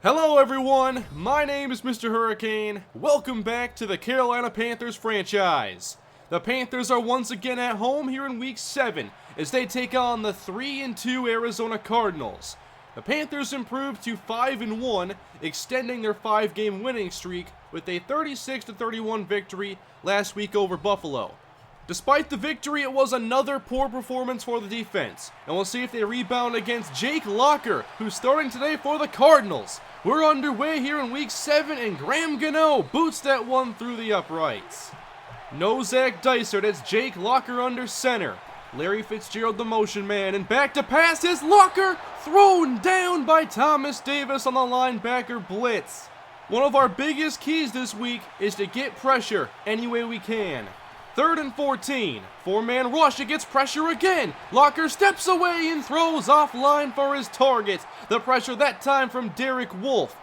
Hello everyone, my name is MrHurriicane. Welcome back to the Carolina Panthers franchise. The Panthers are once again at home here in Week 7 as they take on the 3-2 Arizona Cardinals. The Panthers improved to 5-1, extending their 5-game winning streak with a 36-31 victory last week over Buffalo. Despite the victory, it was another poor performance for the defense, and we'll see if they rebound against Jake Locker, who's starting today for the Cardinals. We're underway here in Week 7, and Graham Gano boots that one through the uprights. No Zach Dysert, it's Jake Locker under center. Larry Fitzgerald the motion man, and back to pass is Locker, thrown down by Thomas Davis on the linebacker blitz. One of our biggest keys this week is to get pressure any way we can. 3rd and 14, 4-man rush, it gets pressure again. Locker steps away and throws offline for his target. The pressure that time from Derek Wolfe.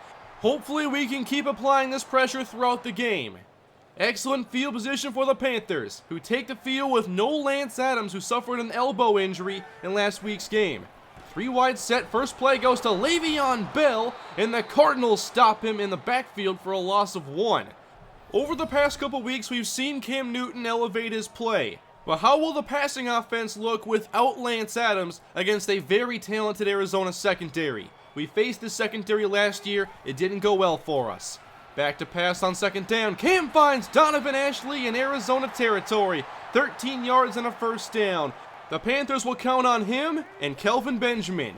Hopefully we can keep applying this pressure throughout the game. Excellent field position for the Panthers, who take the field with no Lance Adams, who suffered an elbow injury in last week's game. 3 wide set, first play goes to Le'Veon Bell, and the Cardinals stop him in the backfield for a loss of 1. Over the past couple weeks, we've seen Cam Newton elevate his play. But how will the passing offense look without Lance Adams against a very talented Arizona secondary? We faced this secondary last year, it didn't go well for us. Back to pass on 2nd down, Cam finds Donovan Ashley in Arizona territory, 13 yards and a first down. The Panthers will count on him and Kelvin Benjamin.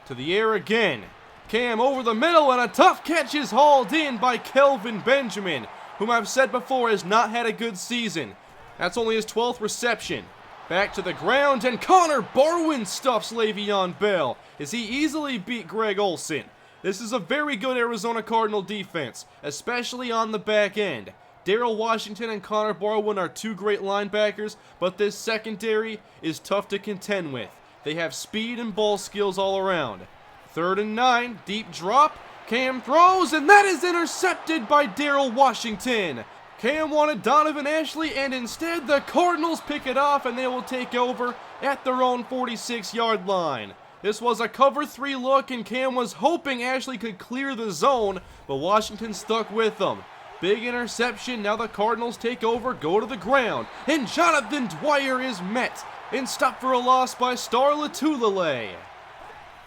To the air again, Cam over the middle, and a tough catch is hauled in by Kelvin Benjamin, whom I've said before has not had a good season. That's only his 12th reception. Back to the ground, and Connor Barwin stuffs Le'Veon Bell as he easily beat Greg Olsen. This is a very good Arizona Cardinal defense, especially on the back end. Daryl Washington and Connor Barwin are 2 great linebackers, but this secondary is tough to contend with. They have speed and ball skills all around. 3rd and 9, deep drop. Cam throws, and that is intercepted by Daryl Washington. Cam wanted Donovan Ashley, and instead the Cardinals pick it off, and they will take over at their own 46-yard line. This was a cover 3 look, and Cam was hoping Ashley could clear the zone, but Washington stuck with them. Big interception, now the Cardinals take over, go to the ground, and Jonathan Dwyer is met and stopped for a loss by Star Lotulelei.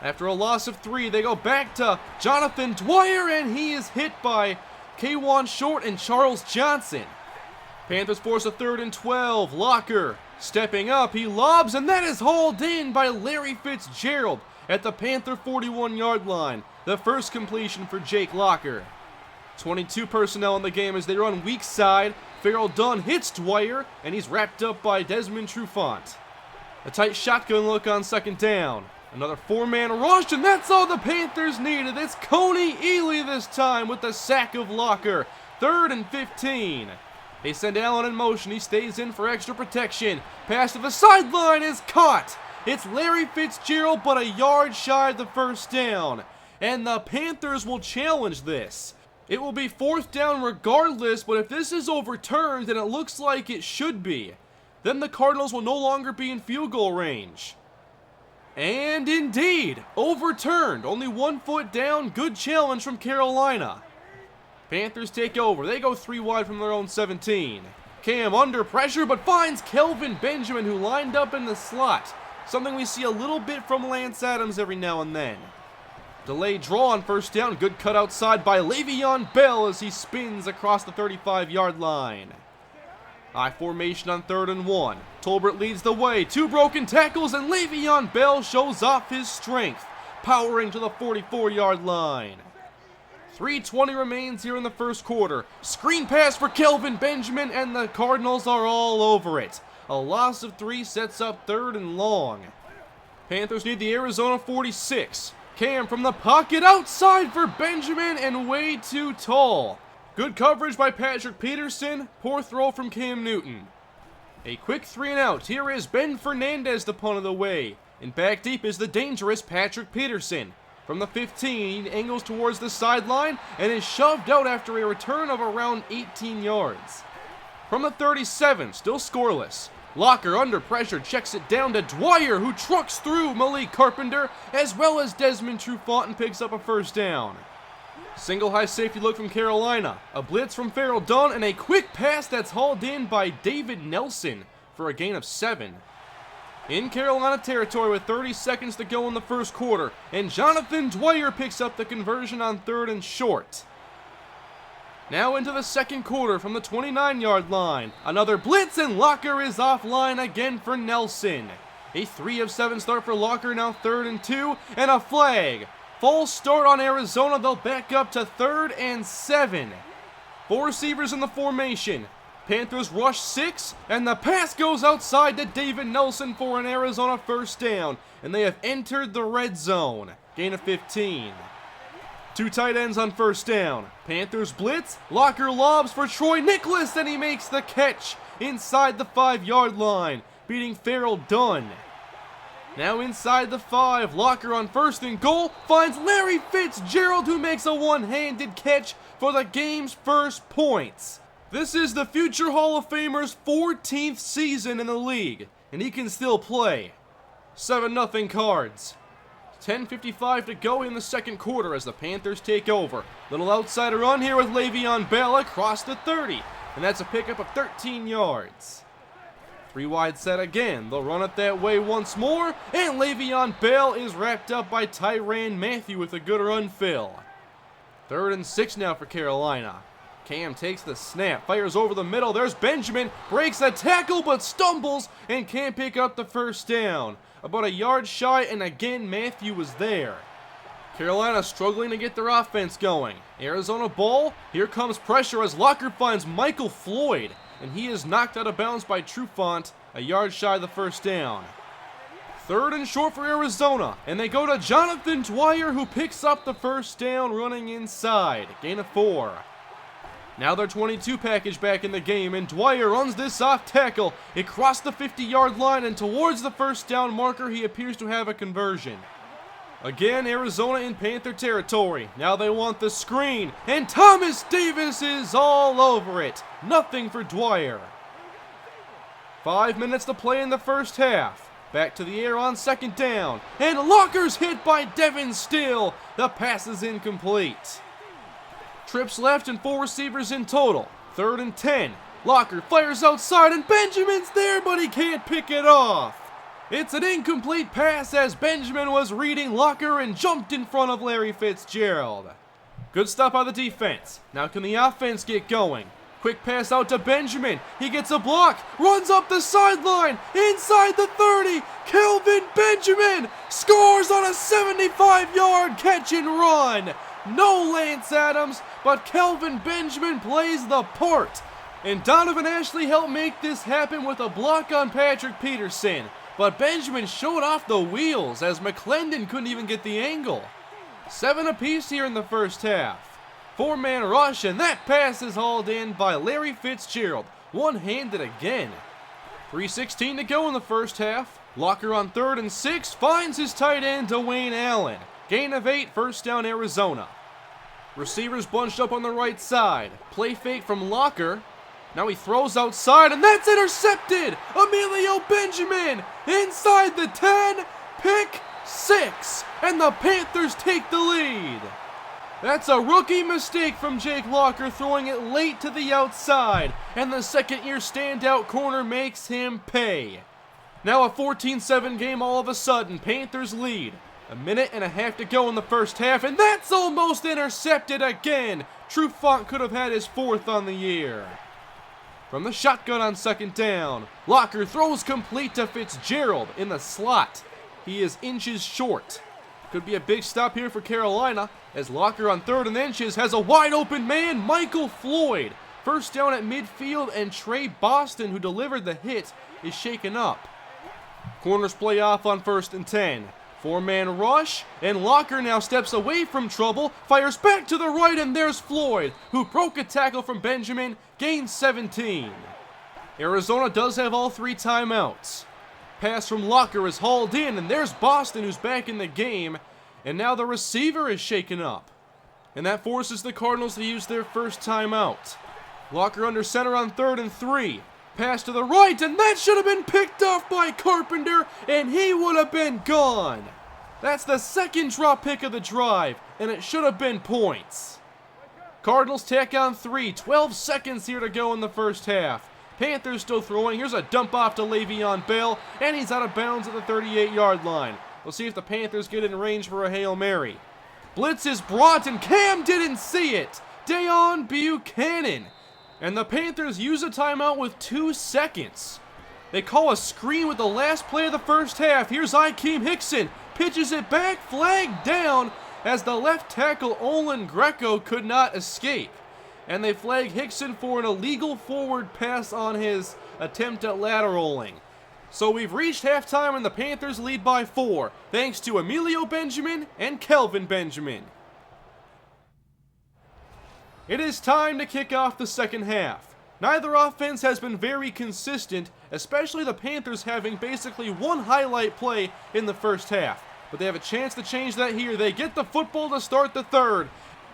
After a loss of 3, they go back to Jonathan Dwyer, and he is hit by K'Wan Short and Charles Johnson. Panthers force a 3rd and 12. Locker stepping up, he lobs, and that is hauled in by Larry Fitzgerald at the Panther 41-yard line. The first completion for Jake Locker. 22 personnel in the game as they run weak side. Farrell Dunn hits Dwyer, and he's wrapped up by Desmond Trufant. A tight shotgun look on 2nd down. Another 4-man rush, and that's all the Panthers needed. It's Coney Ely this time with the sack of Locker. 3rd and 15. They send Allen in motion. He stays in for extra protection. Pass to the sideline is caught. It's Larry Fitzgerald, but a yard shy of the first down. And the Panthers will challenge this. It will be 4th down regardless, but if this is overturned, and it looks like it should be, then the Cardinals will no longer be in field goal range. And indeed, overturned. Only 1 foot down. Good challenge from Carolina. Panthers take over. They go 3 wide from their own 17. Cam under pressure, but finds Kelvin Benjamin, who lined up in the slot. Something we see a little bit from Lance Adams every now and then. Delayed draw on 1st down. Good cut outside by Le'Veon Bell as he spins across the 35-yard line. I formation on 3rd and 1. Tolbert leads the way. 2 broken tackles, and Le'Veon Bell shows off his strength, powering to the 44-yard line. 3:20 remains here in the first quarter. Screen pass for Kelvin Benjamin, and the Cardinals are all over it. A loss of 3 sets up 3rd and long. Panthers need the Arizona 46. Cam from the pocket outside for Benjamin, and way too tall. Good coverage by Patrick Peterson. Poor throw from Cam Newton. A quick 3 and out. Here is Ben Fernandez, the punt of the way. And back deep is the dangerous Patrick Peterson. From the 15, he angles towards the sideline and is shoved out after a return of around 18 yards. From the 37, still scoreless. Locker under pressure checks it down to Dwyer, who trucks through Malik Carpenter as well as Desmond Trufant and picks up a 1st down. Single high safety look from Carolina. A blitz from Farrell Dunn and a quick pass that's hauled in by David Nelson for a gain of 7. In Carolina territory with 30 seconds to go in the first quarter, and Jonathan Dwyer picks up the conversion on 3rd and short. Now into the second quarter from the 29-yard line. Another blitz and Locker is offline again for Nelson. A 3 of 7 start for Locker, now 3rd and 2, and a flag. False start on Arizona, they'll back up to 3rd and 7. 4 receivers in the formation. Panthers rush 6, and the pass goes outside to David Nelson for an Arizona first down, and they have entered the red zone. Gain of 15. 2 tight ends on first down. Panthers blitz, Locker lobs for Troy Nicholas, and he makes the catch inside the 5-yard line, beating Farrell Dunn. Now inside the 5, Locker on 1st and goal finds Larry Fitzgerald, who makes a one-handed catch for the game's first points. This is the future Hall of Famer's 14th season in the league, and he can still play. 7-0 Cards. 10:55 to go in the second quarter as the Panthers take over. Little outside run here with Le'Veon Bell across the 30, and that's a pickup of 13 yards. 3 wide set again. They'll run it that way once more, and Le'Veon Bell is wrapped up by Tyrann Mathieu with a good run fill. 3rd and 6 now for Carolina. Cam takes the snap, fires over the middle. There's Benjamin, breaks a tackle but stumbles and can't pick up the first down. About a yard shy, and again Mathieu was there. Carolina struggling to get their offense going. Arizona ball. Here comes pressure as Locker finds Michael Floyd, and he is knocked out of bounds by Trufant, a yard shy of the first down. 3rd and short for Arizona, and they go to Jonathan Dwyer, who picks up the first down running inside. Gain of 4. Now their 22 package back in the game, and Dwyer runs this off tackle. It crossed the 50-yard line, and towards the first down marker, he appears to have a conversion. Again, Arizona in Panther territory. Now they want the screen, and Thomas Davis is all over it. Nothing for Dwyer. 5 minutes to play in the first half. Back to the air on 2nd down, and Locker's hit by Devin Still. The pass is incomplete. Trips left and 4 receivers in total. 3rd and 10. Locker fires outside and Benjamin's there, but he can't pick it off. It's an incomplete pass as Benjamin was reading Locker and jumped in front of Larry Fitzgerald. Good stop by the defense. Now can the offense get going? Quick pass out to Benjamin. He gets a block, runs up the sideline, inside the 30. Kelvin Benjamin scores on a 75-yard catch and run. No Lance Adams, but Kelvin Benjamin plays the part. And Donovan Ashley helped make this happen with a block on Patrick Peterson. But Benjamin showed off the wheels as McClendon couldn't even get the angle. 7 apiece here in the first half. 4-man rush, and that pass is hauled in by Larry Fitzgerald. One-handed again. 3:16 to go in the first half. Locker on 3rd and 6 finds his tight end Dwayne Allen. Gain of 8, first down Arizona. Receivers bunched up on the right side. Play fake from Locker. Now he throws outside, and that's intercepted! Emilio Benjamin inside the 10, pick 6, and the Panthers take the lead. That's a rookie mistake from Jake Locker, throwing it late to the outside, and the second-year standout corner makes him pay. Now a 14-7 game all of a sudden. Panthers lead. 1.5 to go in the first half, and that's almost intercepted again. Trufant could have had his 4th on the year. From the shotgun on 2nd down, Locker throws complete to Fitzgerald in the slot. He is inches short. Could be a big stop here for Carolina, as Locker on 3rd and inches has a wide open man, Michael Floyd. First down at midfield, and Trey Boston, who delivered the hit, is shaken up. Corners play off on 1st and 10. 4-man rush, and Locker now steps away from trouble, fires back to the right, and there's Floyd, who broke a tackle from Benjamin, gains 17. Arizona does have all 3 timeouts. Pass from Locker is hauled in, and there's Boston, who's back in the game, and now the receiver is shaken up. And that forces the Cardinals to use their first timeout. Locker under center on 3rd and 3. Pass to the right, and that should have been picked off by Carpenter, and he would have been gone. That's the 2nd drop pick of the drive, and it should have been points. Cardinals tack on 3. 12 seconds here to go in the first half. Panthers still throwing. Here's a dump off to Le'Veon Bell, and he's out of bounds at the 38-yard line. We'll see if the Panthers get in range for a Hail Mary. Blitz is brought, and Cam didn't see it. Deon Buchanan. And the Panthers use a timeout with 2 seconds. They call a screen with the last play of the first half. Here's Akeem Hickson. Pitches it back, flag down, as the left tackle Olin Greco could not escape. And they flag Hickson for an illegal forward pass on his attempt at lateraling. So we've reached halftime and the Panthers lead by 4, thanks to Emilio Benjamin and Kelvin Benjamin. It is time to kick off the second half. Neither offense has been very consistent, especially the Panthers having basically one highlight play in the first half. But they have a chance to change that here. They get the football to start the third.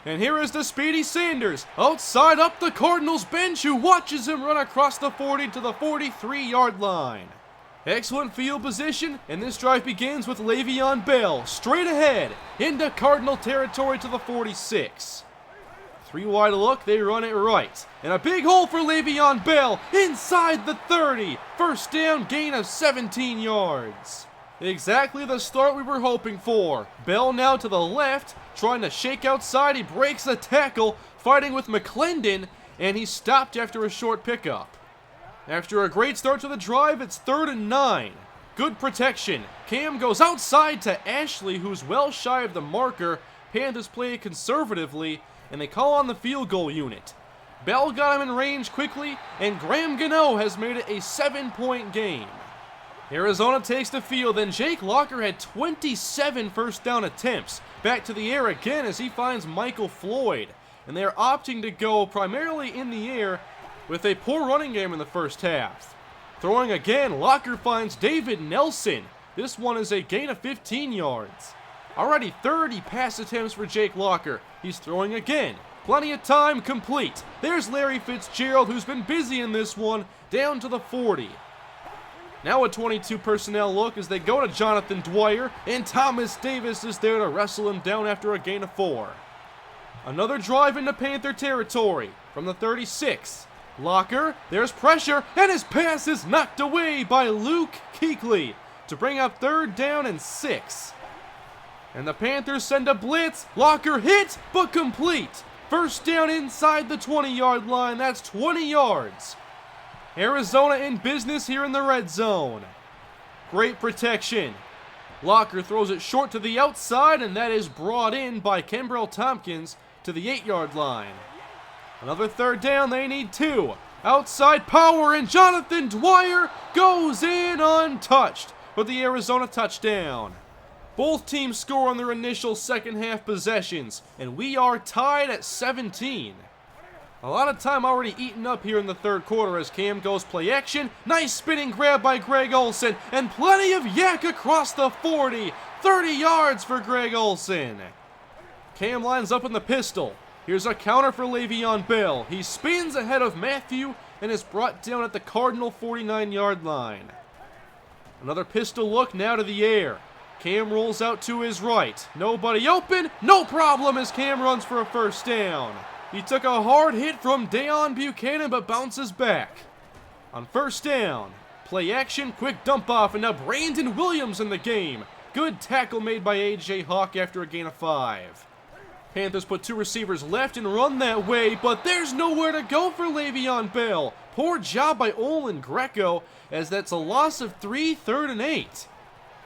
And here is the speedy Sanders, outside up the Cardinals bench, who watches him run across the 40 to the 43-yard line. Excellent field position, and this drive begins with Le'Veon Bell straight ahead into Cardinal territory to the 46. 3 wide look, they run it right. And a big hole for Le'Veon Bell inside the 30. First down, gain of 17 yards. Exactly the start we were hoping for. Bell now to the left, trying to shake outside. He breaks the tackle, fighting with McClendon, and he stopped after a short pickup. After a great start to the drive, it's 3rd and 9. Good protection. Cam goes outside to Ashley, who's well shy of the marker. Panthers play it conservatively, and they call on the field goal unit. Bell got him in range quickly, and Graham Gano has made it a 7-point game. Arizona takes the field, and Jake Locker had 27 first down attempts. Back to the air again as he finds Michael Floyd, and they are opting to go primarily in the air with a poor running game in the first half. Throwing again, Locker finds David Nelson. This one is a gain of 15 yards. Already 30 pass attempts for Jake Locker. He's throwing again. Plenty of time, complete. There's Larry Fitzgerald, who's been busy in this one, down to the 40. Now a 22 personnel look as they go to Jonathan Dwyer, and Thomas Davis is there to wrestle him down after a gain of 4. Another drive into Panther territory from the 36. Locker, there's pressure, and his pass is knocked away by Luke Kuechly to bring up 3rd down and 6. And the Panthers send a blitz. Locker hit, but complete. First down inside the 20-yard line. That's 20 yards. Arizona in business here in the red zone. Great protection. Locker throws it short to the outside, and that is brought in by Kembrell Tompkins to the 8-yard line. Another 3rd down, they need 2. Outside power, and Jonathan Dwyer goes in untouched for the Arizona touchdown. Both teams score on their initial second half possessions, and we are tied at 17. A lot of time already eaten up here in the third quarter as Cam goes play action. Nice spinning grab by Greg Olsen, and plenty of yak across the 40. 30 yards for Greg Olsen. Cam lines up in the pistol. Here's a counter for Le'Veon Bell. He spins ahead of Matthew and is brought down at the Cardinal 49-yard line. Another pistol look now to the air. Cam rolls out to his right. Nobody open. No problem as Cam runs for a first down. He took a hard hit from Deon Buchanan but bounces back. On first down, play action, quick dump off, and now Brandon Williams in the game. Good tackle made by A.J. Hawk after a gain of 5. Panthers put 2 receivers left and run that way, but there's nowhere to go for Le'Veon Bell. Poor job by Olin Greco, as that's a loss of 3, 3rd and 8.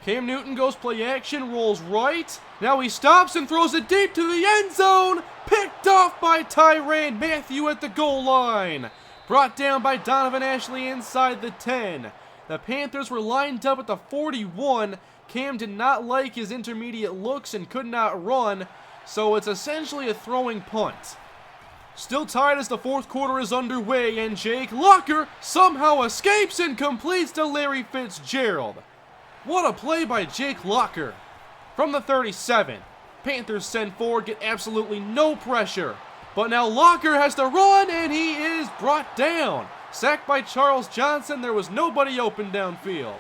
Cam Newton goes play action, rolls right. Now he stops and throws it deep to the end zone. Picked off by Tyrann Mathieu at the goal line. Brought down by Donovan Ashley inside the 10. The Panthers were lined up at the 41. Cam did not like his intermediate looks and could not run, so it's essentially a throwing punt. Still tied as the fourth quarter is underway, and Jake Locker somehow escapes and completes to Larry Fitzgerald. What a play by Jake Locker. From the 37, Panthers send forward, get absolutely no pressure. But now Locker has to run, and he is brought down. Sacked by Charles Johnson, there was nobody open downfield.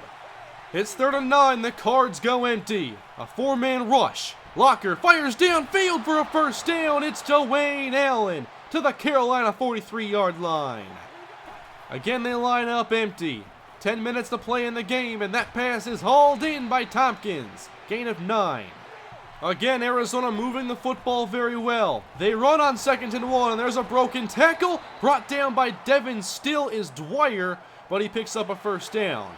It's 3rd and 9, the Cards go empty. A 4-man rush. Locker fires downfield for a first down. It's Dwayne Allen to the Carolina 43-yard line. Again, they line up empty. 10 minutes to play in the game, and that pass is hauled in by Tompkins. Gain of 9. Again, Arizona moving the football very well. They run on 2nd and 1, and there's a broken tackle. Brought down by Devin Still is Dwyer, but he picks up a first down.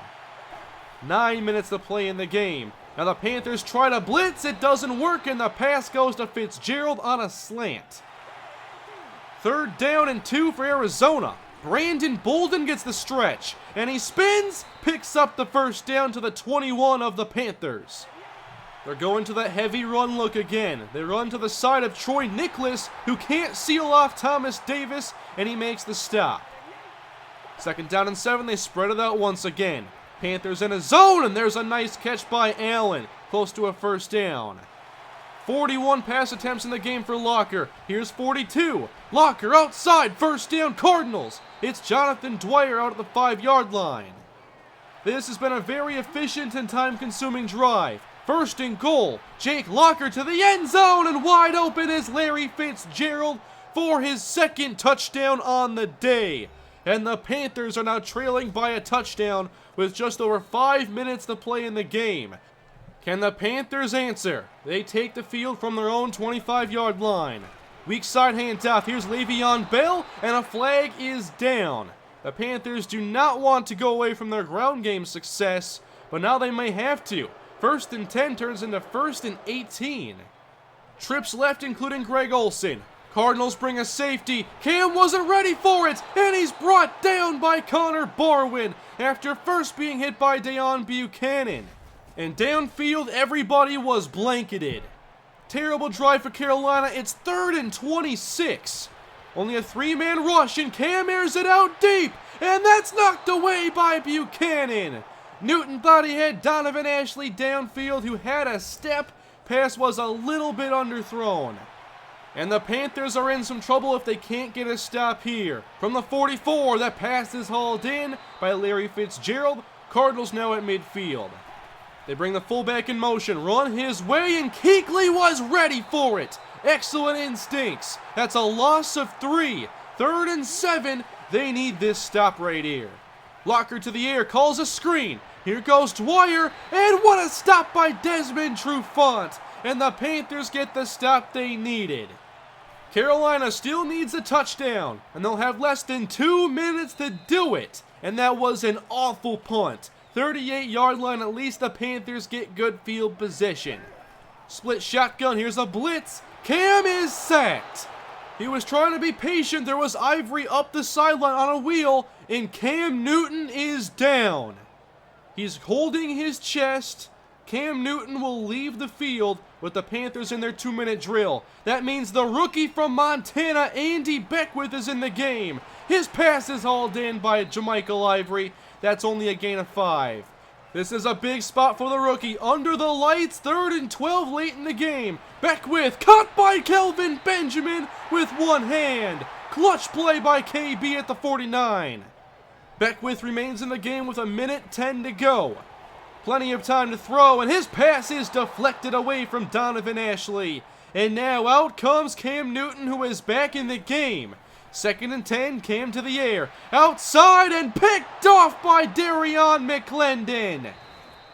9 minutes to play in the game. Now the Panthers try to blitz. It doesn't work, and the pass goes to Fitzgerald on a slant. 3rd down and 2 for Arizona. Brandon Bolden gets the stretch, and he spins, picks up the first down to the 21 of the Panthers. They're going to that heavy run look again. They run to the side of Troy Nicholas, who can't seal off Thomas Davis, and he makes the stop. 2nd down and 7, they spread it out once again. Panthers in a zone, and there's a nice catch by Allen, close to a first down. 41 pass attempts in the game for Locker. Here's 42. Locker outside, first down Cardinals. It's Jonathan Dwyer out at the 5-yard line. This has been a very efficient and time-consuming drive. 1st and goal. Jake Locker to the end zone, and wide open is Larry Fitzgerald for his 2nd touchdown on the day. And the Panthers are now trailing by a touchdown with just over 5 minutes to play in the game. Can the Panthers answer? They take the field from their own 25-yard line. Weak side handoff. Here's Le'Veon Bell, and a flag is down. The Panthers do not want to go away from their ground game success, but now they may have to. 1st and 10 turns into 1st and 18. Trips left, including Greg Olsen. Cardinals bring a safety. Cam wasn't ready for it, and he's brought down by Connor Barwin after first being hit by Deon Buchanan. And downfield, everybody was blanketed. Terrible drive for Carolina. It's 3rd and 26. Only a 3-man rush, and Cam airs it out deep, and that's knocked away by Buchanan. Newton thought he had Donovan Ashley downfield, who had a step. Pass was a little bit underthrown. And the Panthers are in some trouble if they can't get a stop here. From the 44, that pass is hauled in by Larry Fitzgerald. Cardinals now at midfield. They bring the fullback in motion, run his way, and Kuechly was ready for it. Excellent instincts. That's a loss of 3. 3rd and 7. They need this stop right here. Locker to the air, calls a screen. Here goes Dwyer, and what a stop by Desmond Trufant. And the Panthers get the stop they needed. Carolina still needs a touchdown, and they'll have less than 2 minutes to do it. And that was an awful punt. 38-yard line, at least the Panthers get good field position. Split shotgun, here's a blitz. Cam is sacked. He was trying to be patient. There was Ivory up the sideline on a wheel, and Cam Newton is down. He's holding his chest. Cam Newton will leave the field with the Panthers in their 2-minute drill. That means the rookie from Montana, Andy Beckwith, is in the game. His pass is hauled in by Jermichael Ivory. That's only a gain of 5. This is a big spot for the rookie. Under the lights, 3rd and 12 late in the game. Beckwith caught by Kelvin Benjamin with one hand. Clutch play by KB at the 49. Beckwith remains in the game with 1:10 to go. Plenty of time to throw, and his pass is deflected away from Donovan Ashley. And now out comes Cam Newton, who is back in the game. 2nd and 10, Cam to the air. Outside and picked off by Darion McClendon.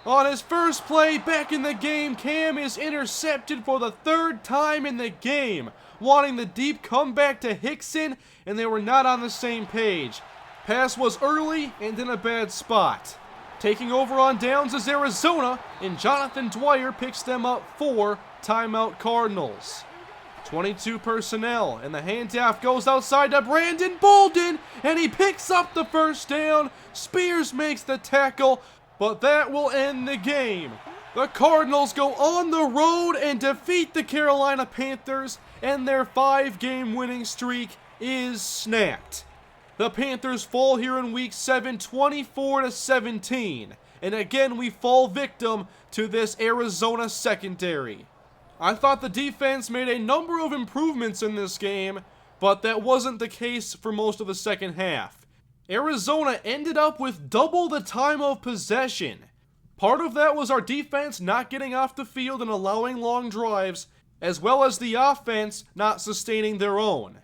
On his first play back in the game, Cam is intercepted for the 3rd time in the game. Wanting the deep comeback to Hickson, and they were not on the same page. Pass was early and in a bad spot. Taking over on downs is Arizona, and Jonathan Dwyer picks them up for timeout Cardinals. 22 personnel, and the handoff goes outside to Brandon Bolden, and he picks up the first down. Spears makes the tackle, but that will end the game. The Cardinals go on the road and defeat the Carolina Panthers, and their 5-game winning streak is snapped. The Panthers fall here in Week 7, 24-17, and again we fall victim to this Arizona secondary. I thought the defense made a number of improvements in this game, but that wasn't the case for most of the second half. Arizona ended up with double the time of possession. Part of that was our defense not getting off the field and allowing long drives, as well as the offense not sustaining their own.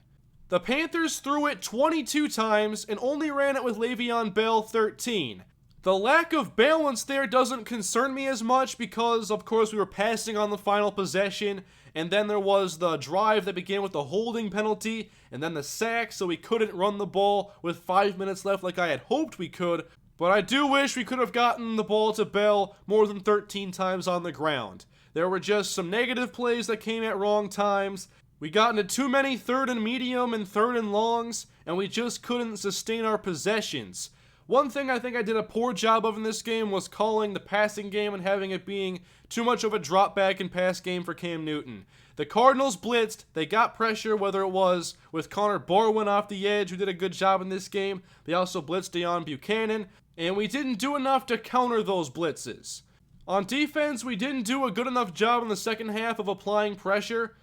The Panthers threw it 22 times and only ran it with Le'Veon Bell 13. The lack of balance there doesn't concern me as much because, of course, we were passing on the final possession, and then there was the drive that began with the holding penalty, and then the sack, so we couldn't run the ball with 5 minutes left like I had hoped we could, but I do wish we could have gotten the ball to Bell more than 13 times on the ground. There were just some negative plays that came at wrong times. We got into too many third and medium and third and longs, and we just couldn't sustain our possessions. One thing I think I did a poor job of in this game was calling the passing game and having it being too much of a drop back and pass game for Cam Newton. The Cardinals blitzed, they got pressure, whether it was with Connor Barwin off the edge, who did a good job in this game. They also blitzed Deon Buchanan, and we didn't do enough to counter those blitzes. On defense, we didn't do a good enough job in the second half of applying pressure,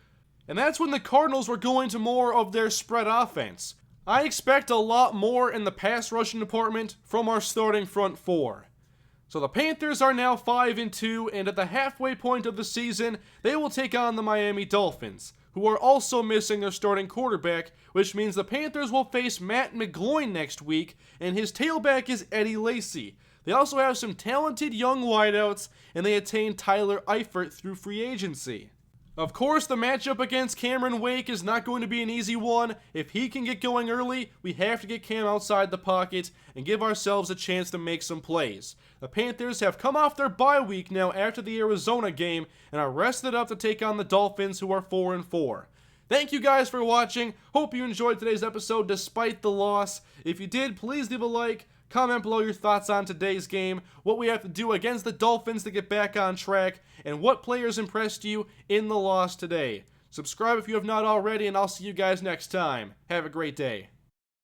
and that's when the Cardinals were going to more of their spread offense. I expect a lot more in the pass rushing department from our starting front four. So the Panthers are now 5-2, and at the halfway point of the season, they will take on the Miami Dolphins, who are also missing their starting quarterback, which means the Panthers will face Matt McGloin next week, and his tailback is Eddie Lacy. They also have some talented young wideouts, and they attained Tyler Eifert through free agency. Of course, the matchup against Cameron Wake is not going to be an easy one. If he can get going early, we have to get Cam outside the pocket and give ourselves a chance to make some plays. The Panthers have come off their bye week now after the Arizona game and are rested up to take on the Dolphins, who are 4-4. Thank you guys for watching. Hope you enjoyed today's episode despite the loss. If you did, please leave a like. Comment below your thoughts on today's game, what we have to do against the Dolphins to get back on track, and what players impressed you in the loss today. Subscribe if you have not already, and I'll see you guys next time. Have a great day.